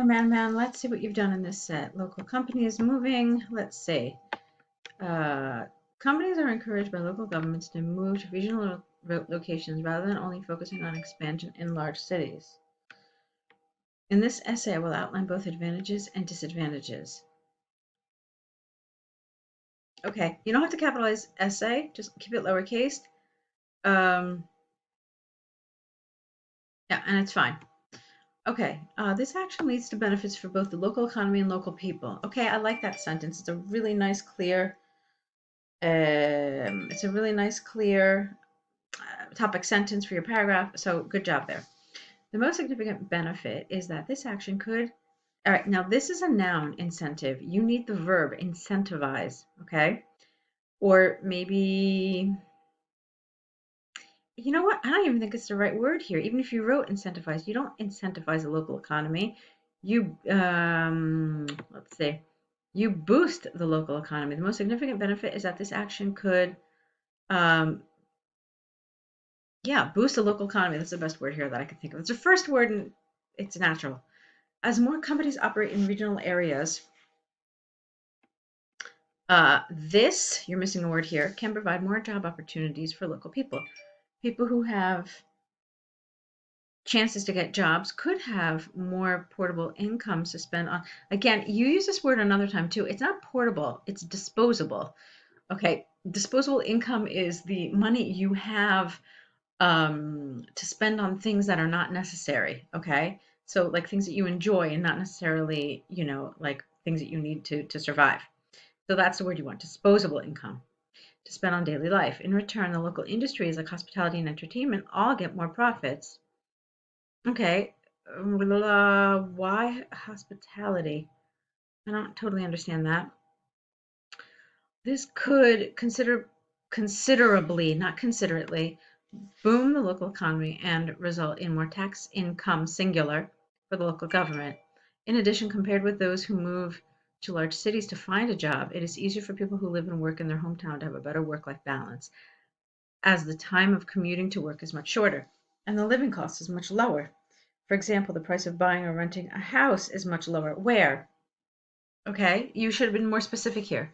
Man. Let's see what you've done in this set. Local companies moving. Let's see. Companies are encouraged by local governments to move to regional locations rather than only focusing on expansion in large cities. In this essay, I will outline both advantages and disadvantages. Okay, you don't have to capitalize essay, just keep it lowercase. Yeah, and it's fine. Okay, this action leads to benefits for both the local economy and local people. Okay, I like that sentence. It's a really nice, clear. Topic sentence for your paragraph. So good job there. The most significant benefit is that this action could. All right, now this is a noun, incentive. You need the verb incentivize. Okay, or maybe. You know what? I don't even think it's the right word here. Even if you wrote incentivize, you don't incentivize a local economy. You, let's see, you boost the local economy. The most significant benefit is that this action could, boost the local economy. That's the best word here that I can think of. It's the first word and it's natural. As more companies operate in regional areas, you're missing a word here, can provide more job opportunities for local people. People who have chances to get jobs could have more portable incomes to spend on. Again, you use this word another time too. It's not portable, it's disposable. Okay, disposable income is the money you have to spend on things that are not necessary. Okay, so like things that you enjoy and not necessarily, like things that you need to survive. So that's the word you want, disposable income to spend on daily life. In return, the local industries like hospitality and entertainment all get more profits. Okay, why hospitality? I don't totally understand that. This could considerably, not considerately, boom the local economy and result in more tax income, singular, for the local government. In addition, compared with those who move to large cities to find a job, it is easier for people who live and work in their hometown to have a better work-life balance, as the time of commuting to work is much shorter and the living cost is much lower. For example, the price of buying or renting a house is much lower. Where? Okay, you should have been more specific here.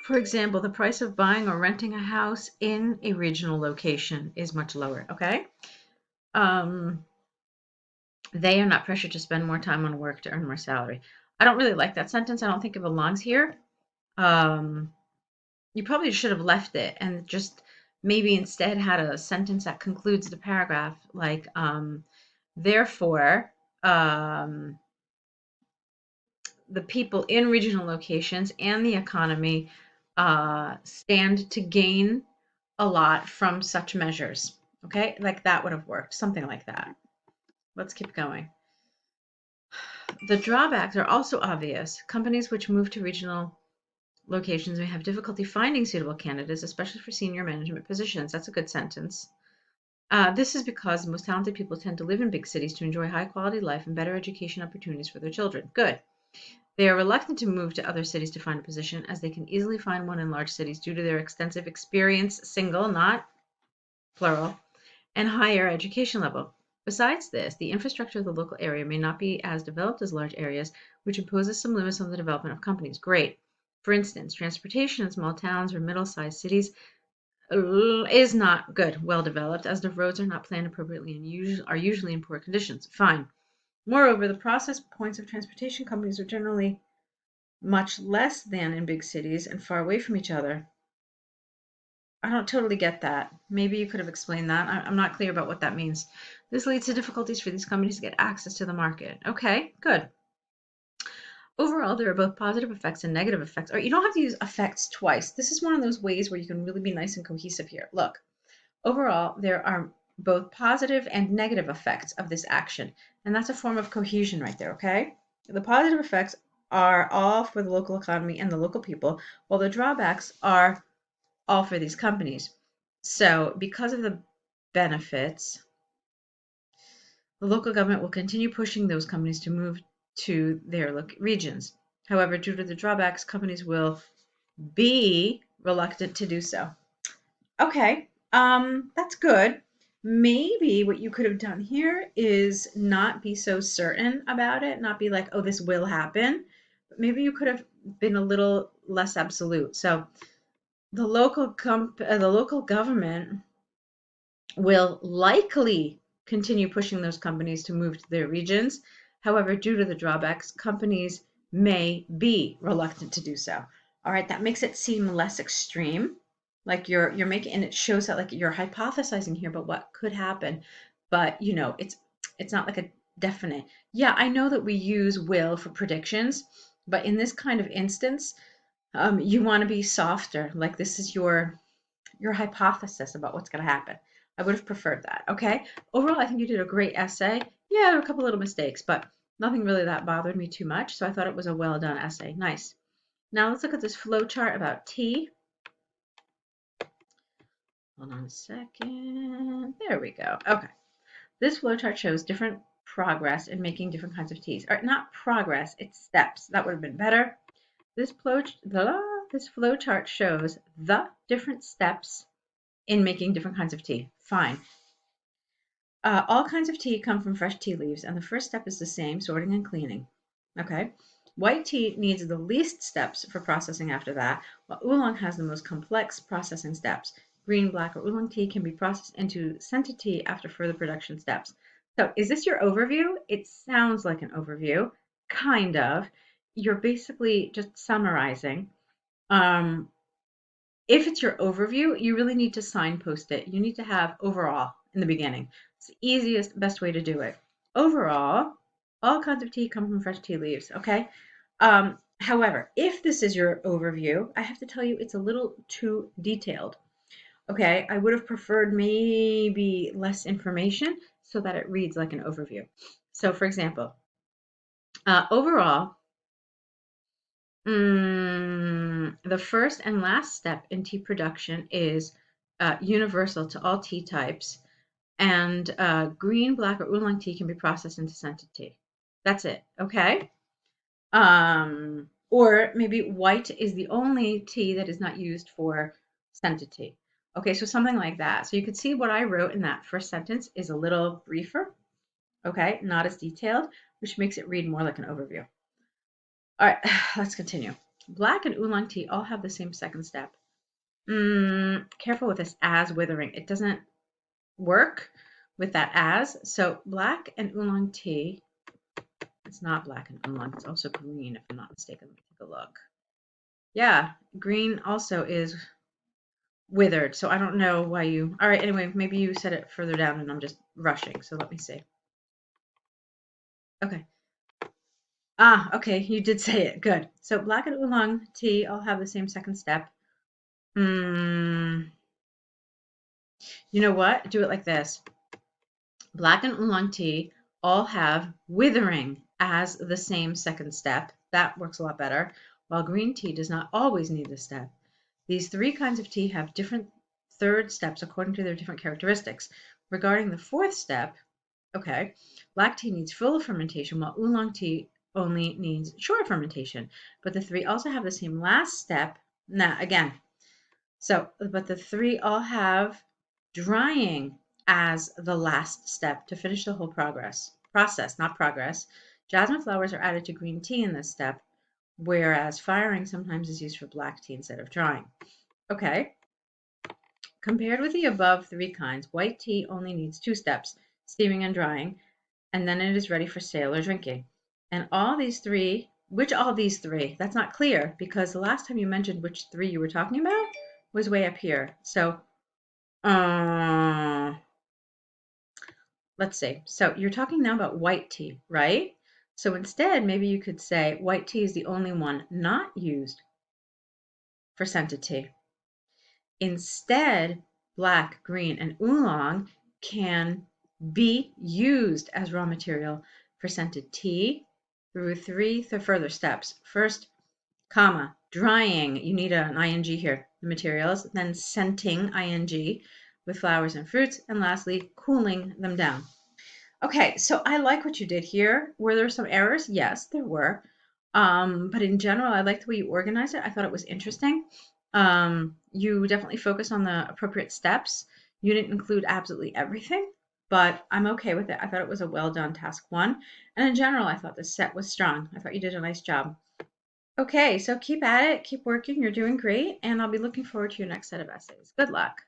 For example, the price of buying or renting a house in a regional location is much lower. Okay. They are not pressured to spend more time on work to earn more salary. I don't really like that sentence. I don't think it belongs here. You probably should have left it and just maybe instead had a sentence that concludes the paragraph like, therefore, the people in regional locations and the economy stand to gain a lot from such measures. Okay, like that would have worked, something like that. Let's keep going. The drawbacks are also obvious. Companies which move to regional locations may have difficulty finding suitable candidates, especially for senior management positions. That's a good sentence. This is because most talented people tend to live in big cities to enjoy high quality life and better education opportunities for their children. Good. They are reluctant to move to other cities to find a position, as they can easily find one in large cities due to their extensive experience, single, not plural, and higher education level. Besides this, the infrastructure of the local area may not be as developed as large areas, which imposes some limits on the development of companies. Great. For instance, transportation in small towns or middle-sized cities is not good, well developed, as the roads are not planned appropriately and are usually in poor conditions. Fine. Moreover, the process points of transportation companies are generally much less than in big cities and far away from each other. I don't totally get that. Maybe you could have explained that. I'm not clear about what that means. This leads to difficulties for these companies to get access to the market. Okay, good. Overall, there are both positive effects and negative effects. Or you don't have to use effects twice. This is one of those ways where you can really be nice and cohesive here. Look, overall, there are both positive and negative effects of this action. And that's a form of cohesion right there, okay? The positive effects are all for the local economy and the local people, while the drawbacks are all for these companies. So because of the benefits, the local government will continue pushing those companies to move to their regions. However, due to the drawbacks, companies will be reluctant to do so. Okay, that's good. maybe what you could have done here is not be so certain about it, not be like, oh, this will happen. But maybe you could have been a little less absolute. So the local government will likely continue pushing those companies to move to their regions. However, due to the drawbacks, companies may be reluctant to do so. All right, that makes it seem less extreme. Like you're making, and it shows that like you're hypothesizing here about what could happen, but it's not like a definite. Yeah, I know that we use will for predictions, but in this kind of instance, you want to be softer. Like this is your hypothesis about what's going to happen. I would have preferred that. Okay. Overall, I think you did a great essay. Yeah, a couple little mistakes, but nothing really that bothered me too much. So I thought it was a well done essay. Nice. Now let's look at this flow chart about tea. Hold on a second. There we go. Okay. This flow chart shows different progress in making different kinds of teas. Or not progress, it's steps. That would have been better. This flow chart shows the different steps in making different kinds of tea. Fine. All kinds of tea come from fresh tea leaves, and the first step is the same, sorting and cleaning. Okay. White tea needs the least steps for processing after that, while oolong has the most complex processing steps. Green, black, or oolong tea can be processed into scented tea after further production steps. So, is this your overview? It sounds like an overview, kind of. You're basically just summarizing. Um, if it's your overview, you really need to signpost it. You need to have overall in the beginning. It's the easiest, best way to do it. Overall, all kinds of tea come from fresh tea leaves, okay? However, if this is your overview, I have to tell you it's a little too detailed. Okay, I would have preferred maybe less information so that it reads like an overview. So, for example, overall, the first and last step in tea production is universal to all tea types, and green, black, or oolong tea can be processed into scented tea. That's it, okay? Or maybe white is the only tea that is not used for scented tea. Okay, so something like that. So you can see what I wrote in that first sentence is a little briefer, okay, not as detailed, which makes it read more like an overview. All right, let's continue. Black and oolong tea all have the same second step. Careful with this as withering. It doesn't work with that as. So black and oolong tea, it's not black and oolong, it's also green if I'm not mistaken. Let me take a look. Yeah, green also is withered. So I don't know why you, all right, anyway, maybe you said it further down and I'm just rushing. So let me see. Okay. Okay, you did say it. Good. So black and oolong tea all have the same second step. You know what? Do it like this. Black and oolong tea all have withering as the same second step. That works a lot better. While green tea does not always need this step. These three kinds of tea have different third steps according to their different characteristics. Regarding the fourth step, okay, black tea needs full fermentation while oolong tea only needs short fermentation. But the three also have the same last step. Now, again, but the three all have drying as the last step to finish the whole process, not progress. Jasmine flowers are added to green tea in this step, whereas firing sometimes is used for black tea instead of drying. Okay. Compared with the above three kinds, white tea only needs two steps, steaming and drying, and then it is ready for sale or drinking. And all these three, which all these three? That's not clear because the last time you mentioned which three you were talking about was way up here. So let's see. So you're talking now about white tea, right? So instead, maybe you could say white tea is the only one not used for scented tea. Instead, black, green, and oolong can be used as raw material for scented tea through three further steps. First, comma, drying, you need an ing here, the materials, then scenting, ing, with flowers and fruits, and lastly, cooling them down. Okay, so I like what you did here. Were there some errors? Yes, there were. But in general, I liked the way you organized it. I thought it was interesting. You definitely focus on the appropriate steps. You didn't include absolutely everything, but I'm okay with it. I thought it was a well done task one. And in general, I thought the set was strong. I thought you did a nice job. Okay, so keep at it, keep working. You're doing great. And I'll be looking forward to your next set of essays. Good luck.